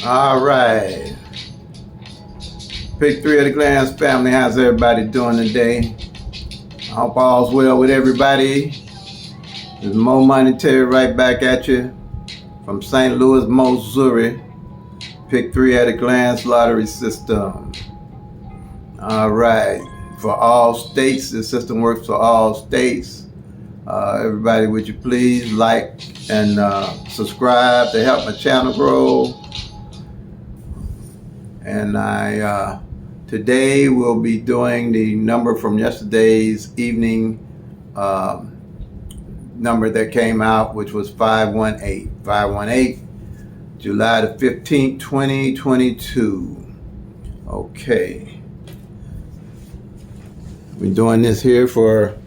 All right. Pick 3 at a glance, family. How's everybody doing today? I hope all's well with everybody. There's Mo Money Terry right back at you from St. Louis, Missouri. Pick 3 at a glance lottery system. All right. For all states, the system works for all states. Everybody, would you please like and subscribe to help my channel grow? And today we'll be doing the number from yesterday's evening number that came out, which was 518. 518, July the 15th, 2022. Okay. We're doing this here for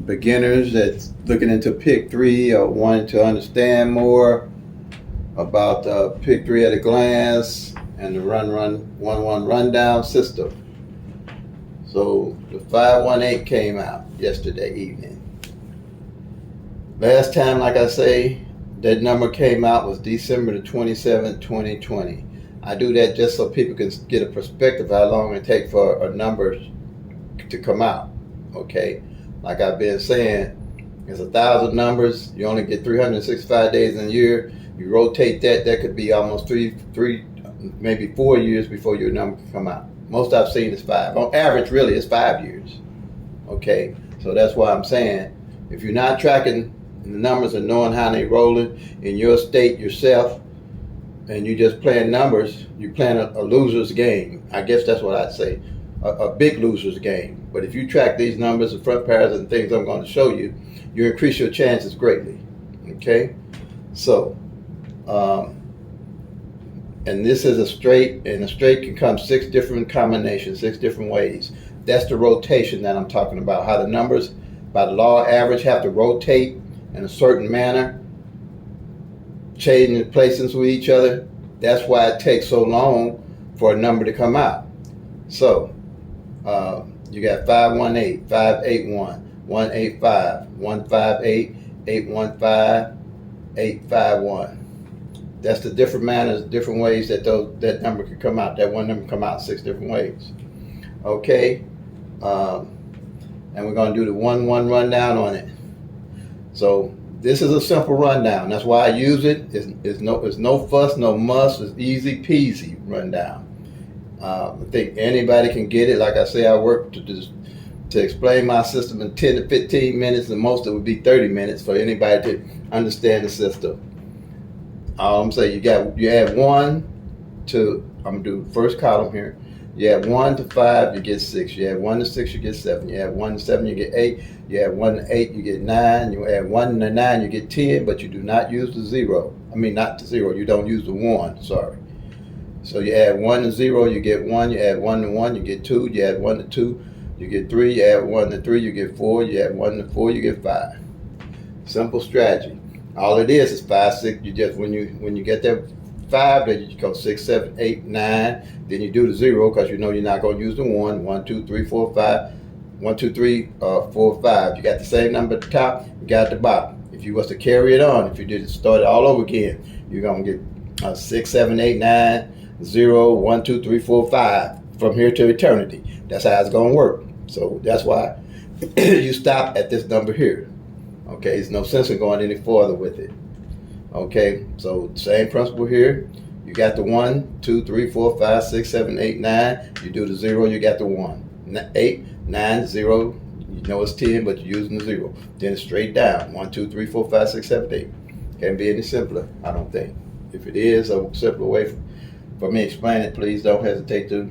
beginners that's looking into Pick 3 or wanting to understand more about Pick 3 at a glance and the one rundown system. So the 518 came out yesterday evening. Last time, like I say, that number came out was December the 27th, 2020. I do that just so people can get a perspective of how long it takes for a number to come out. Okay, like I've been saying, it's 1,000 numbers. You only get 365 days in a year. You rotate that could be almost three, maybe 4 years before your number can come out. Most I've seen is 5. On average, really, it's 5 years. Okay, so that's why I'm saying, if you're not tracking the numbers and knowing how they rolling in your state yourself, and you just playing numbers, you're playing a loser's game. I guess that's what I'd say, a big loser's game. But if you track these numbers, the front pairs and things I'm going to show you, you increase your chances greatly. Okay, so and this is a straight, and a straight can come 6 different combinations, 6 different ways. That's the rotation that I'm talking about, how the numbers, by the law of average, have to rotate in a certain manner, changing places with each other. That's why it takes so long for a number to come out. So you got 518, 581, 185, 158, 815, 851. That's the different manners, different ways that that number could come out. That one number come out 6 different ways. Okay, and we're going to do the one rundown on it. So this is a simple rundown. That's why I use it. It's no fuss, no muss. It's easy peasy rundown. I think anybody can get it. Like I say, I work to explain my system in 10 to 15 minutes. The most it would be 30 minutes for anybody to understand the system. I'm saying you add 1 to, I'm gonna do first column here. You add 1 to 5, you get 6. You add 1 to 6, you get 7. You add 1 to 7, you get 8. You add 1 to 8, you get 9. You add 1 to 9, you get 10, but you do not use the 0. I mean, not the 0, you don't use the 1, sorry. So you add 1 to 0, you get 1. You add 1 to 1, you get 2. You add 1 to 2, you get 3. You add 1 to 3, you get 4. You add 1 to 4, you get 5. Simple strategy. All it is 5, 6. You just, when you get that 5, then you go 6, 7, 8, 9. Then you do the 0 because you know you're not going to use the 1. 1, 2, 3, 4, 5. 1, 2, 3, 4, 5. You got the same number at the top, you got at the bottom. If you was to carry it on, if you did start it all over again, you're going to get 6, 7, 8, 9, 0, 1, 2, 3, 4, 5 from here to eternity. That's how it's going to work. So that's why you stop at this number here. Okay, there's no sense in going any further with it. Okay, so same principle here. You got the 1, 2, 3, 4, 5, 6, 7, 8, 9. You do the 0, you got the 1. 8, 9, 0. You know it's 10, but you're using the 0. Then it's straight down. 1, 2, 3, 4, 5, 6, 7, 8. Can't be any simpler, I don't think. If it is a simpler way for me to explain it, please don't hesitate to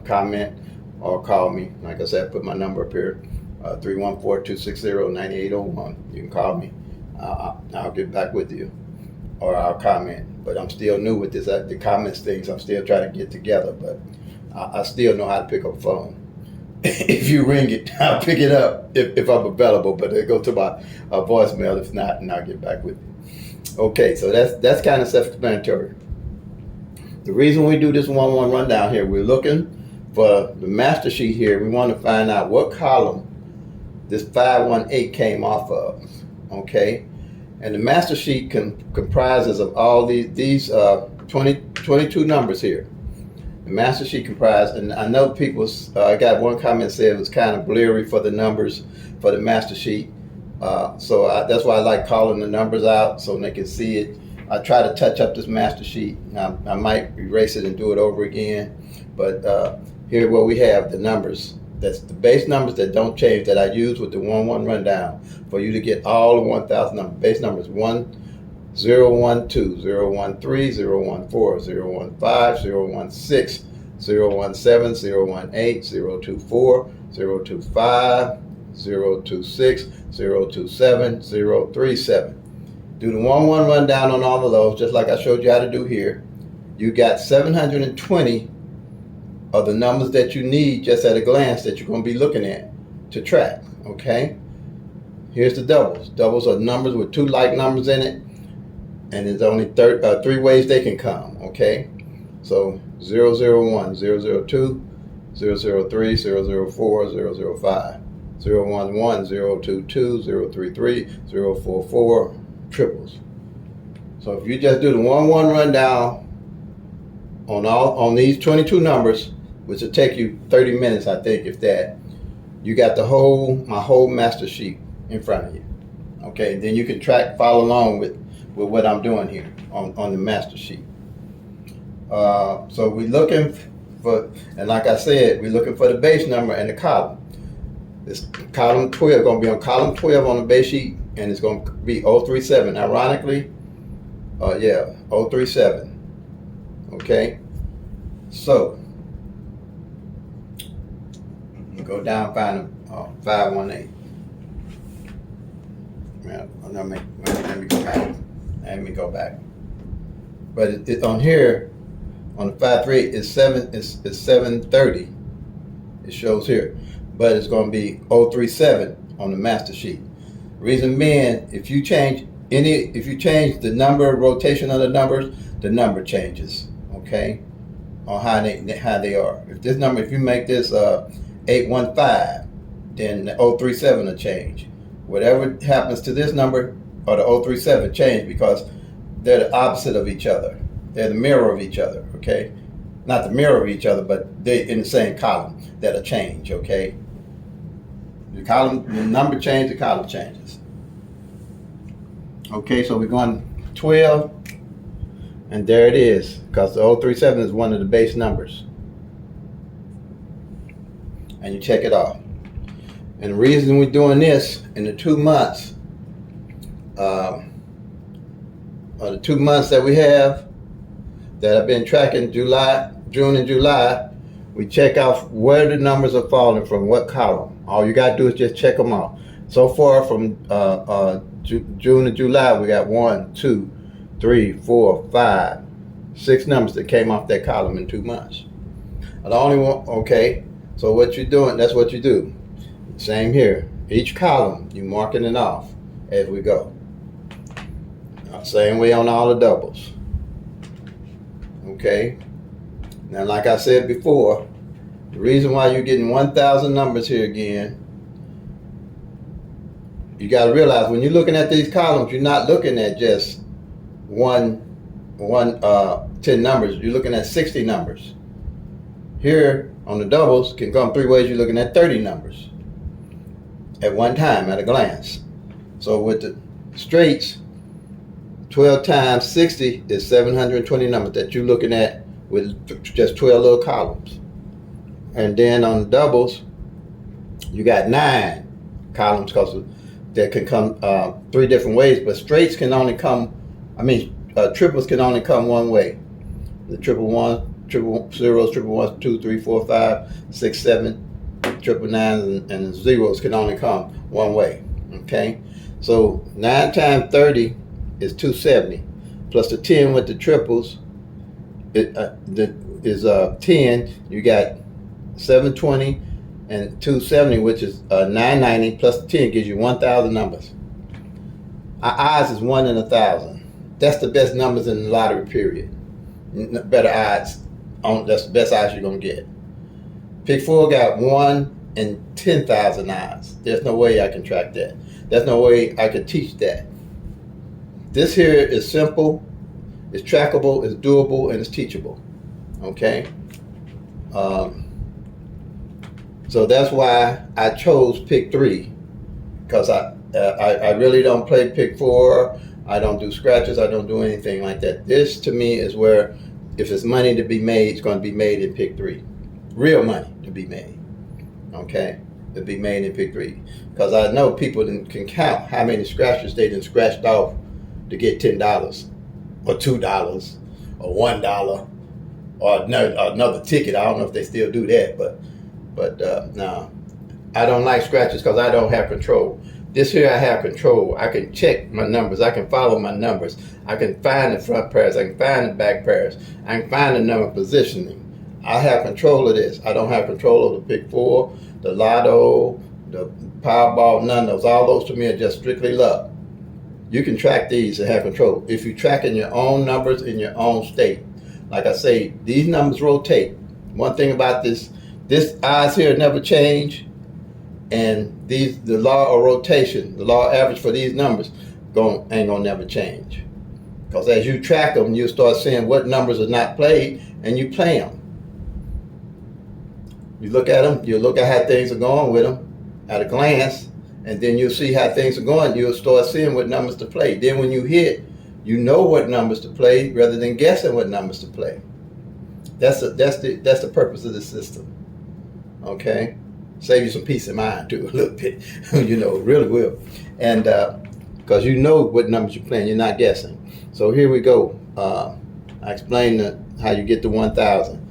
comment or call me. Like I said, I put my number up here. 314-260-9801. You can call me. I'll get back with you, or I'll comment. But I'm still new with this. The comments things I'm still trying to get together. But I still know how to pick up a phone. If you ring it, I'll pick it up if I'm available. But it go to my voicemail if not, and I'll get back with you. Okay, so that's kind of self-explanatory. The reason we do this 1-1 rundown here, we're looking for the master sheet here. We want to find out what column this 518 came off of, okay? And the master sheet comprises of all these 22 numbers here. The master sheet comprised, and I know people, I got one comment said it was kind of blurry for the numbers for the master sheet. That's why I like calling the numbers out so they can see it. I try to touch up this master sheet. I might erase it and do it over again. But here where we have the numbers. That's the base numbers that don't change that I use with the 1-1 rundown for you to get all the 1,000 numbers. Base numbers 1, 0, 1, 2, 0, 1, 3, 0, 1, 4, 0, 1, 5, 0, 1, 6, 0, 1, 7, 0, 1, 8, 0, 2, 4, 0, 2, 5, 0, 2, 6, 0, 2, 7, 0, 3, 7. Do the 1-1 rundown on all of those, just like I showed you how to do here. You got 720 of the numbers that you need just at a glance that you're going to be looking at to track, okay? Here's the doubles. Doubles are numbers with 2 like numbers in it, and there's only 3 ways they can come, okay? So 001, 002, 003, 004, 005, 011, 022, 033, 044, triples. So if you just do the 1-1 rundown on these 22 numbers, which will take you 30 minutes, I think, if that, you got my whole master sheet in front of you. Okay, then you can follow along with what I'm doing here on the master sheet. So we're looking for, and like I said, we're looking for the base number and the column. This column 12 going to be on column 12 on the base sheet, and it's going to be 037. Ironically, 037. Okay, so go down, find 518. Let me go back. Let me go back. But it's on here on the 538 is 730. It shows here, but it's going to be 037 on the master sheet. Reason being, if you change the number rotation of the numbers, the number changes. Okay, on how they are. If you make this 815, then the 037 will change. Whatever happens to this number or the 037 change because they're the opposite of each other. They're the mirror of each other. Okay, not the mirror of each other, but they're in the same column. That'll change. Okay, the number changes, the column changes. Okay, so we're going 12. And there it is, because the 037 is one of the base numbers. And you check it off. And the reason we're doing this in the 2 months, the 2 months that we have, that I've been tracking June and July, we check off where the numbers are falling from what column. All you got to do is just check them off. So far from June and July, we got 1, 2, 3, 4, 5, 6 numbers that came off that column in 2 months. The only one, okay, so what you're doing, that's what you do. Same here. Each column, you marking it off as we go. Same way on all the doubles. Okay. Now, like I said before, the reason why you're getting 1,000 numbers here again, you got to realize when you're looking at these columns, you're not looking at just 10 numbers. You're looking at 60 numbers. Here on the doubles can come 3 ways. You're looking at 30 numbers at one time at a glance. So with the straights, 12 times 60 is 720 numbers that you're looking at with just 12 little columns. And then on the doubles, you got 9 columns because that can come 3 different ways, but straights can only come, triples can only come one way. The triple one, triple zeros, triple ones, 2, 3, 4, 5, 6, 7, triple nines, and zeros can only come one way. Okay, so 9 times 30 is 270, plus the 10 with the triples is 10. You got 720 and 270, which is 990, plus 10 gives you 1,000 numbers. Our odds is 1 in 1,000. That's the best numbers in the lottery, period. Better odds, that's the best odds you're going to get. PICK-3 got 1 in 10,000 odds. There's no way I can track that. There's no way I could teach that. This here is simple. It's trackable, it's doable, and it's teachable. Okay. So that's why I chose PICK-3, because I really don't play PICK-4. I don't do scratches. I don't do anything like that. This to me is where, if there's money to be made, it's going to be made in PICK-3. Real money to be made. Okay, to be made in PICK-3, because I know people can count how many scratches they done scratched off to get $10 or $2 or $1 or another ticket. I don't know if they still do that, but no, I don't like scratches because I don't have control. This here I have control. I can check my numbers. I can follow my numbers. I can find the front pairs. I can find the back pairs. I can find the number positioning. I have control of this. I don't have control of the PICK-4, the Lotto, the Powerball, none of those. All those to me are just strictly luck. You can track these and have control. If you track in your own numbers in your own state. Like I say, these numbers rotate. One thing about this odds here never change, and the law of rotation, the law of average for these numbers ain't gonna never change. Because as you track them, you start seeing what numbers are not played, and you play them. You look at them, you look at how things are going with them at a glance, and then you'll see how things are going. You'll start seeing what numbers to play. Then when you hit, you know what numbers to play rather than guessing what numbers to play. That's the purpose of the system. Okay, save you some peace of mind too, a little bit. You know, it really will, and because you know what numbers you're playing, you're not guessing. So here we go. I explained how you get to 1,000.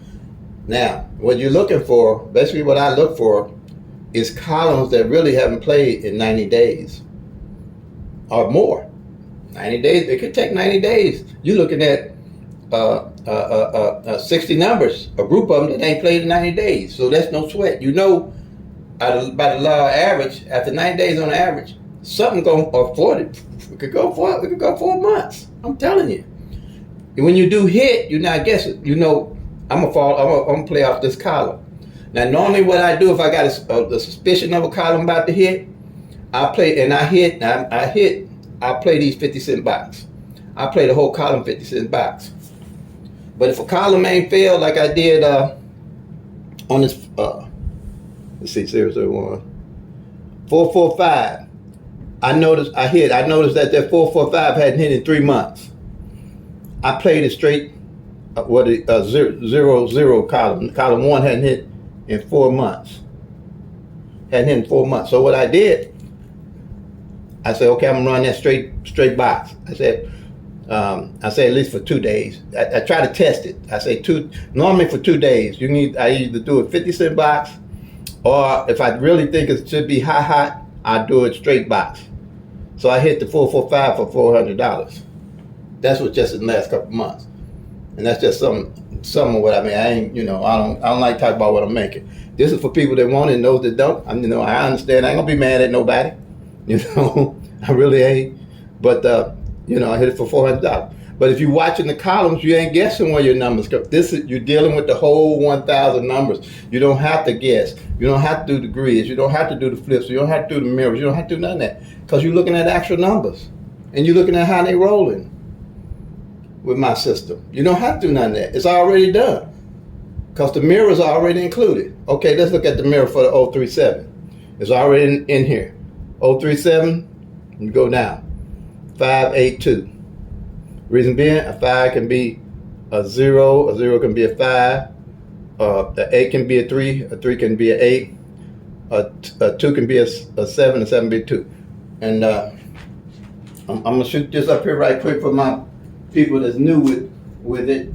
Now, what you're looking for, basically what I look for, is columns that really haven't played in 90 days or more. 90 days, it could take 90 days. You're looking at 60 numbers, a group of them that ain't played in 90 days. So that's no sweat. You know, by the law of average, after 90 days on average, something going to afford it. We could go 4 months. I'm telling you. And when you do hit, you're not guessing. You know, I'm gonna play off this column. Now, normally what I do if I got a suspicion of a column about to hit, I play and I hit. I play these 50-cent box. I play the whole column 50-cent box. But if a column ain't failed like I did on this, let's see, 001, 445. I noticed that 445 hadn't hit in 3 months. I played it straight. 0 column. Column 1 hadn't hit in 4 months. Hadn't hit in 4 months. So what I did, I said, okay, I'm gonna run that straight box. I said at least for 2 days. I try to test it. I say normally for 2 days. I either do a 50-cent box, or if I really think it should be hot, I do it straight box. So I hit the 445 for $400. That's what just in the last couple of months. And that's just some of what I mean. I ain't, I don't like talking about what I'm making. This is for people that want it and those that don't. I understand. I ain't gonna be mad at nobody. I really ain't. But I hit it for $400. But if you're watching the columns, you ain't guessing where your numbers go. You're dealing with the whole 1,000 numbers. You don't have to guess. You don't have to do the grids. You don't have to do the flips. You don't have to do the mirrors. You don't have to do none of that, because you're looking at actual numbers and you're looking at how they rolling. With my system, you don't have to do none of that. It's already done, because the mirrors are already included. Okay, let's look at the mirror for the 037. It's already in here. 037, you go down. 582. Reason being, a 5 can be a 0 can be a 5, a 8 can be a 3 can be an 8, a 2 can be a 7, a 7 can be a 2. And I'm gonna shoot this up here right quick for my people that's new with it,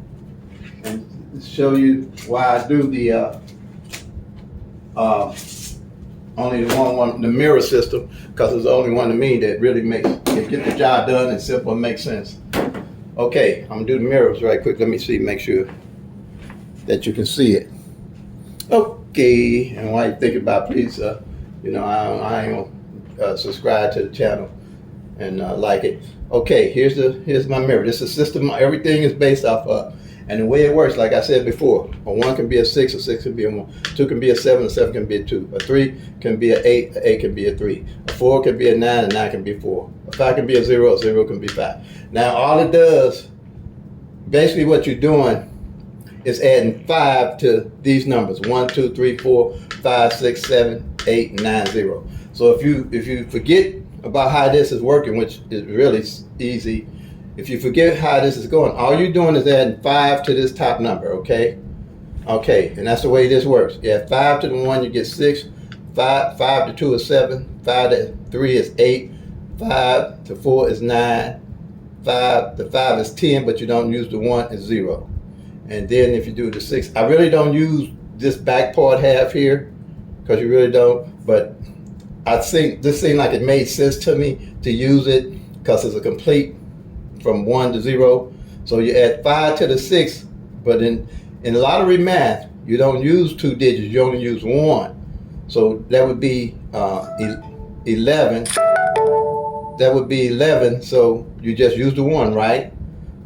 and show you why I do the only the mirror system, because it's the only one to me that really get the job done and simple and makes sense. Okay, I'm gonna do the mirrors right quick. Let me see, make sure that you can see it. Okay, and while you think about it, please, I ain't gonna subscribe to the channel and like it. Okay, here's my mirror. This is a system everything is based off of. And the way it works, like I said before, a 1 can be a 6, a 6 can be a 1, 2 can be a 7, a 7 can be a 2, a 3 can be a 8, a 8 can be a 3, a 4 can be a 9, a 9 can be a 4, a 5 can be a 0 can be 5. Now all it does basically what you're doing is adding 5 to these numbers: 1, 2, 3, 4, 5, 6, 7, 8, 9, 0. So if you forget about how this is working, which is really easy, if you forget how this is going, all you're doing is adding 5 to this top number. Okay. Okay, and that's the way this works. You add 5 to the 1, you get 6. 5 to 2 is 7. 5 to 3 is 8. 5 to 4 is 9. 5 to 5 is 10, but you don't use the 1, is 0. And then if you do the 6, I really don't use this back part half here, because you really don't, but I think this seemed like it made sense to me to use it, because it's a complete from 1 to 0. So you add 5 to the 6, but in lottery math, you don't use 2 digits, you only use 1. So that would be 11. That would be 11, so you just use the 1, right?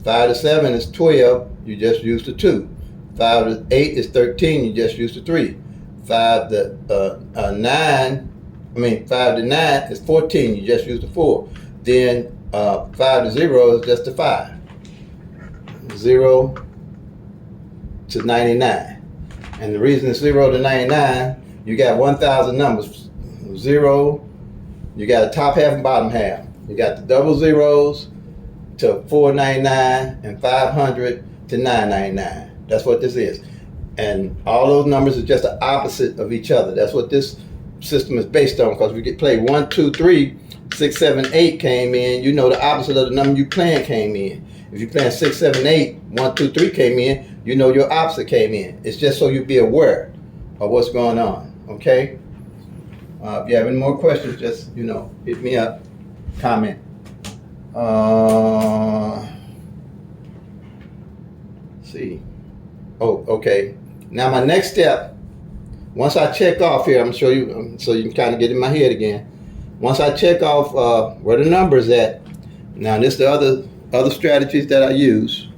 5 to 7 is 12, you just use the 2. 5 to 8 is 13, you just use the 3. 5 to 5 to 9 is 14, you just use the 4. Then 5 to 0 is just the 5. 0 to 99. And the reason it's 0 to 99, you got 1,000 numbers. 0, you got the top half and bottom half. You got the double zeros to 499 and 500 to 999. That's what this is. And all those numbers are just the opposite of each other. That's what this system is based on, because we get played 1, 2, 3, 6, 7, 8 came in. You know the opposite of the number you playing came in. If you playing 6, 7, 8, 1, 2, 3 came in, you know your opposite came in. It's just so you be aware of what's going on, okay? If you have any more questions, just, hit me up, comment. See. Oh, okay. Now my next step, once I check off here, I'm gonna show you so you can kind of get in my head again. Once I check off where the number's at, now this is the other strategies that I use.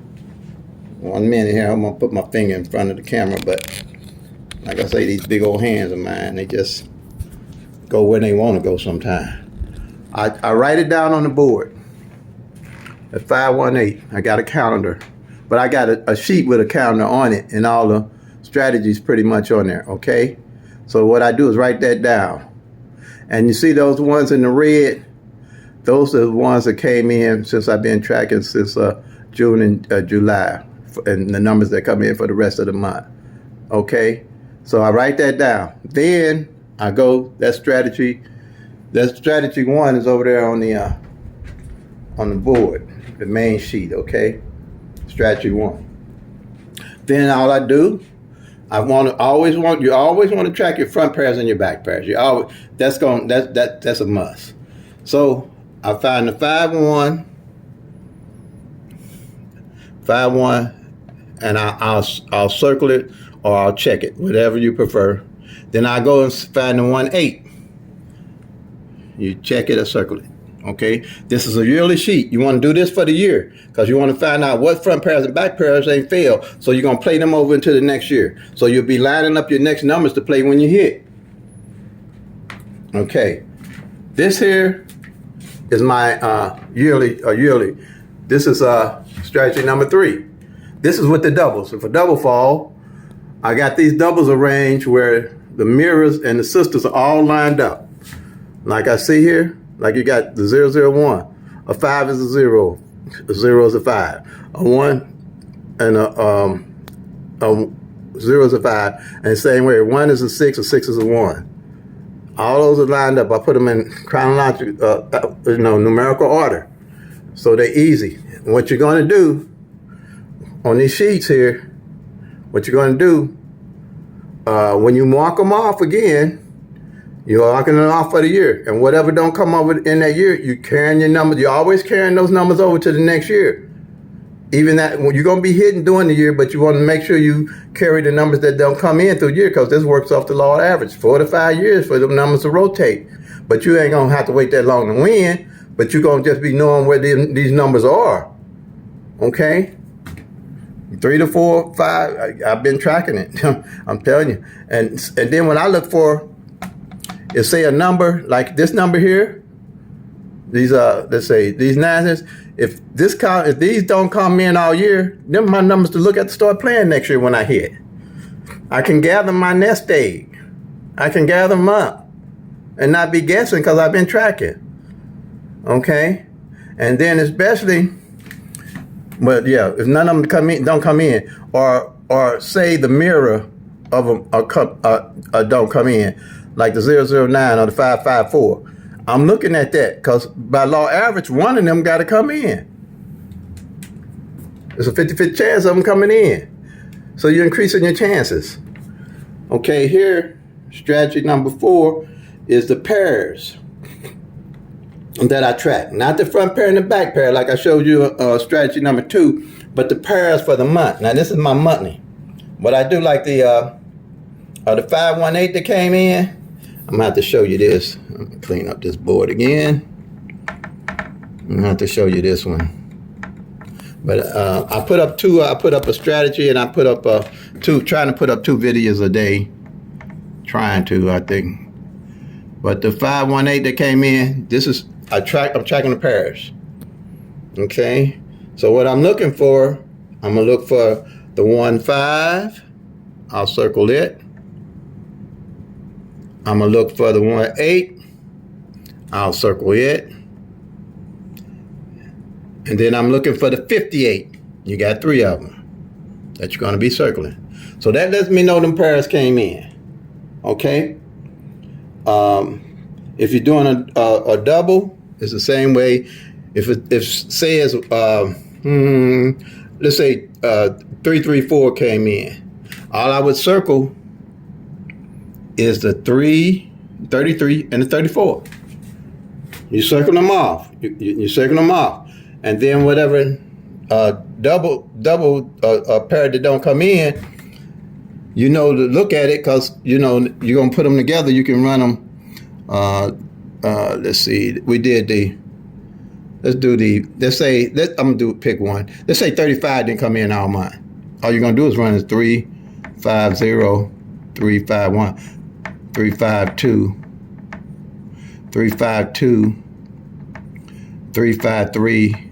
1 minute here, I'm gonna put my finger in front of the camera, but like I say, these big old hands of mine, they just go where they want to go sometimes. I write it down on the board at 518. I got a calendar, but I got a sheet with a calendar on it and all the strategies pretty much on there, okay? So what I do is write that down. And you see those ones in the red? Those are the ones that came in since I've been tracking since June and July, and the numbers that come in for the rest of the month, okay? So I write that down. Then I go, that strategy 1 is over there on the board, the main sheet, okay? Strategy 1. Then all I do, you always want to track your front pairs and your back pairs. That's a must. So I find the 5-1, and I'll circle it or I'll check it, whatever you prefer. Then I go and find the 1-8. You check it or circle it. Okay, this is a yearly sheet. You want to do this for the year because you want to find out what front pairs and back pairs ain't failed. So you're going to play them over into the next year. So you'll be lining up your next numbers to play when you hit. Okay, this here is my yearly. This is strategy number 3. This is with the doubles. If a double fall, I got these doubles arranged where the mirrors and the sisters are all lined up. Like I see here, like you got the 001. A 5 is a 0. A 0 is a 5. A 1 and a 0 is a 5. And the same way, 1 is a 6, a 6 is a 1. All those are lined up. I put them in chronological, numerical order. So they're easy. And what you're going to do on these sheets here, when you mark them off again, you're marking it off for the year. And whatever don't come over in that year, you're carrying your numbers. You're always carrying those numbers over to the next year. Even that, you're going to be hitting during the year, but you want to make sure you carry the numbers that don't come in through the year, because this works off the law of average. 4 to 5 years for the numbers to rotate. But you ain't going to have to wait that long to win, but you're going to just be knowing where these numbers are. Okay? 3 to 4, 5, I've been tracking it. I'm telling you. And then when I look for, say a number like this number here, these let's say these nines, if these don't come in all year, then my numbers to look at to start playing next year when I hit. I can gather my nest egg. I can gather them up and not be guessing because I've been tracking. Okay? And then especially, but yeah, if none of them don't come in, or say the mirror of a don't come in, like the 009 or the 554. I'm looking at that because by law average, one of them got to come in. There's a 50-50 chance of them coming in. So you're increasing your chances. Okay, here, strategy number 4 is the pairs that I track. Not the front pair and the back pair like I showed you strategy number 2, but the pairs for the month. Now this is my monthly. But I do like the 518 that came in. I'm gonna have to show you this. I'm gonna clean up this board again. I'm gonna have to show you this one. But I put up two. I put up a strategy, and I put up trying to put up 2 videos a day. Trying to, I think. But the 518 that came in, I'm tracking the pairs. Okay. So what I'm looking for, I'm gonna look for the 1-5. I'll circle it. I'm gonna look for the 1-8. I'll circle it. And then I'm looking for the 58. You got 3 of them that you're gonna be circling. So that lets me know them pairs came in. Okay. If you're doing a double, it's the same way. If say it's let's say 334 came in, all I would circle is the 33, and the 34. You circle them off. You circle them off, and then whatever double pair that don't come in, you know to look at it because you know you're gonna put them together. You can run them. Let's see. We did the. Let's say I'm gonna pick one. Let's say 35 didn't come in all month. All you're gonna do is run is 3, 5, 0, 3, 5, 1, 3, 5, 2, 3, 5, 2, 3, 5, 3,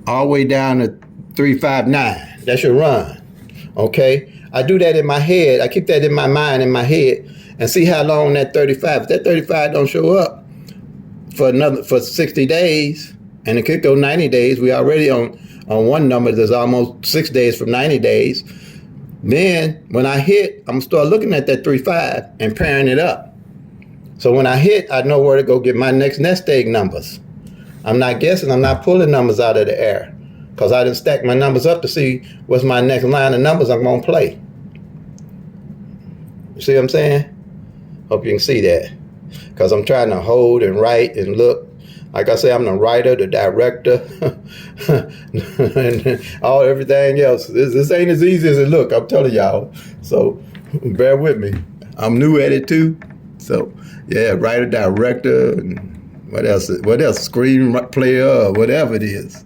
all the way down to 3, 5, 9. That's your run. Okay. I do that in my head. I keep that in my mind, in my head, and see how long that 35. If that 35 don't show up for 60 days, and it could go 90 days. We already on one number that's almost 6 days from 90 days. Then when I hit, I'm gonna start looking at that 3-5 and pairing it up. So when I hit, I know where to go get my next nest egg numbers. I'm not guessing. I'm not pulling numbers out of the air because I didn't stack my numbers up to see what's my next line of numbers I'm gonna play. You see what I'm saying? Hope you can see that. Because I'm trying to hold and write and look. Like I say, I'm the writer, the director, and everything else. This ain't as easy as it look, I'm telling y'all. So bear with me. I'm new at it too. So yeah, writer, director, and what else? Screen player, whatever it is.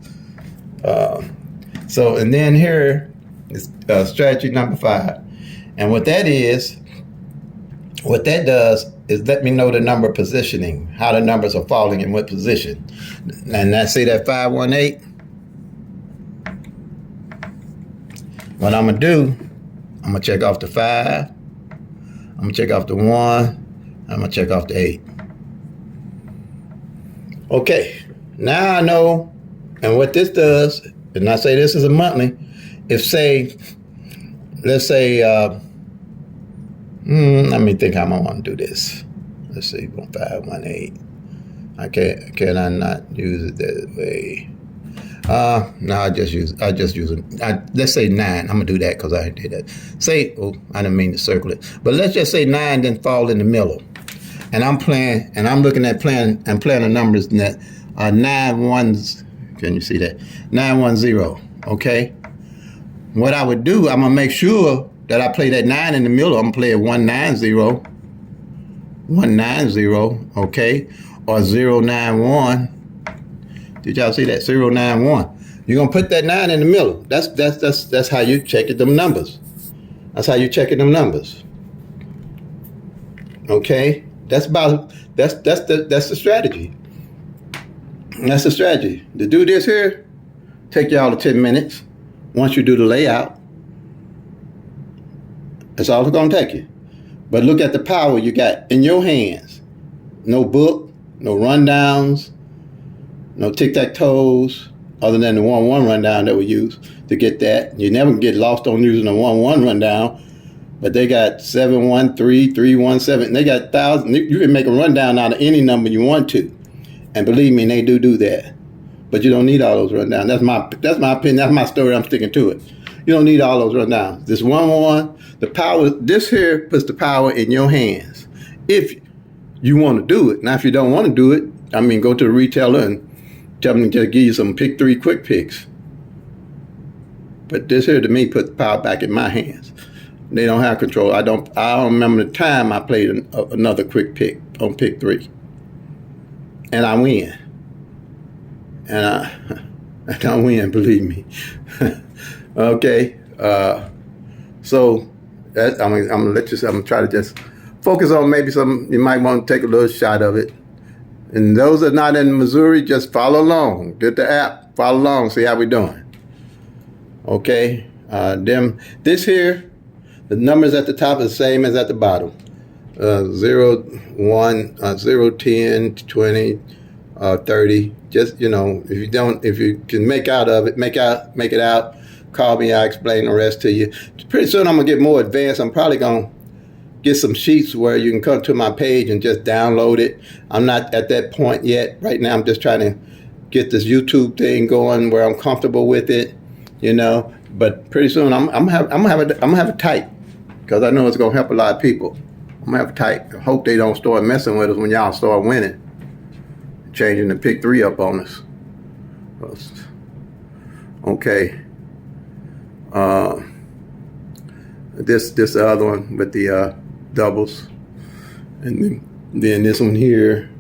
So and then here is strategy number 5, and what that does is let me know the number positioning, how the numbers are falling in what position. And I see that 518. What I'm gonna do, I'm gonna check off the 5, I'm gonna check off the 1, I'm gonna check off the 8. Okay, now I know, and what this does, and I say this is a monthly, if say, let's say, let me think how I want to do this. Let's see, 1518. Can I not use it that way? No, I just use it. Let's say 9. I'm gonna do that because I did that. Say, I didn't mean to circle it, but let's just say 9 didn't fall in the middle, and I'm playing, and I'm looking at playing the numbers that 9 ones. Can you see that? 910. Okay. What I would do, I'm gonna make sure that I play that 9 in the middle. I'm gonna play it 190, okay, or 091. Did y'all see that? 091. You're gonna put that 9 in the middle. That's how you check them numbers. That's how you checking them numbers. Okay, that's the strategy. That's the strategy. To do this here, take y'all to 10 minutes. Once you do the layout, that's all it's going to take you. But look at the power you got in your hands. No book, no rundowns, no tic-tac-toes, other than the 1-1 rundown that we use to get that. You never get lost on using the 1-1 rundown, but they got 7-1-3, 3-1-7. They got thousands. You can make a rundown out of any number you want to. And believe me, they do that. But you don't need all those rundowns. That's my opinion. That's my story. I'm sticking to it. You don't need all those rundowns. This 1-1, the power, this here puts the power in your hands. If you want to do it. Now, if you don't want to do it, I mean, go to the retailer and tell them to give you some pick-3 quick picks. But this here, to me, put the power back in my hands. They don't have control. I don't remember the time I played another quick pick on pick-3. And I win. And I win, believe me. Okay. So that, I'm gonna let you. I'm gonna try to just focus on maybe some. You might want to take a little shot of it. And those that are not in Missouri, just follow along. Get the app. Follow along. See how we doing. Okay. This here, the numbers at the top are the same as at the bottom. 0, 1, 0, 10, 20, 30. Just, if you can make it out, call me, I'll explain the rest to you. Pretty soon I'm gonna get more advanced. I'm probably gonna get some sheets where you can come to my page and just download it. I'm not at that point yet. Right now I'm just trying to get this YouTube thing going where I'm comfortable with it, But pretty soon I'm gonna have it tight, because I know it's gonna help a lot of people. I'm gonna have it tight. I hope they don't start messing with us when y'all start winning, changing the pick-3 up on us. Okay. This the other one with the doubles, and then this one here.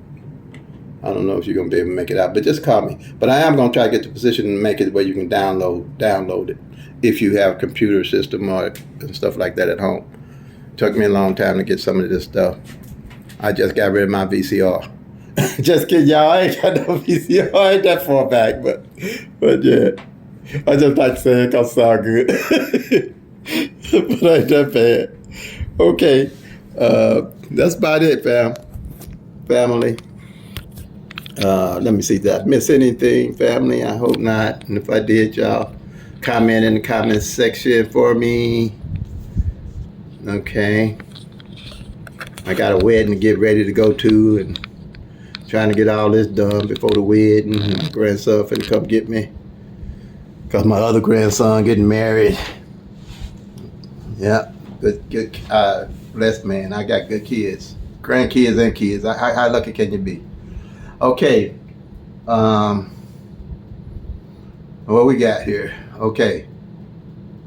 I don't know if you're gonna be able to make it out, but just call me. But I am gonna try to get the position and make it where you can download it if you have a computer system and stuff like that at home. Took me a long time to get some of this stuff. I just got rid of my VCR. Just kidding, y'all. I ain't got no VCR. I ain't that far back, but yeah. I just like to say it because it sound good. But I ain't that bad. Okay. That's about it, family. Let me see, did I miss anything, family? I hope not. And if I did, y'all comment in the comments section for me. Okay. I got a wedding to get ready to go to, and trying to get all this done before the wedding. My grandson finna come get me, because my other grandson getting married. Yeah, good, blessed man. I got good kids, grandkids and kids. How lucky can you be? Okay, what we got here? Okay,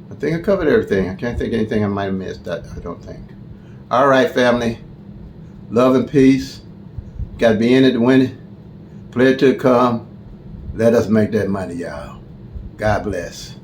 I think I covered everything. I can't think of anything I might have missed. I don't think. All right, family. Love and peace. Got to be in it to win it. Play it till it come. Let us make that money, y'all. God bless.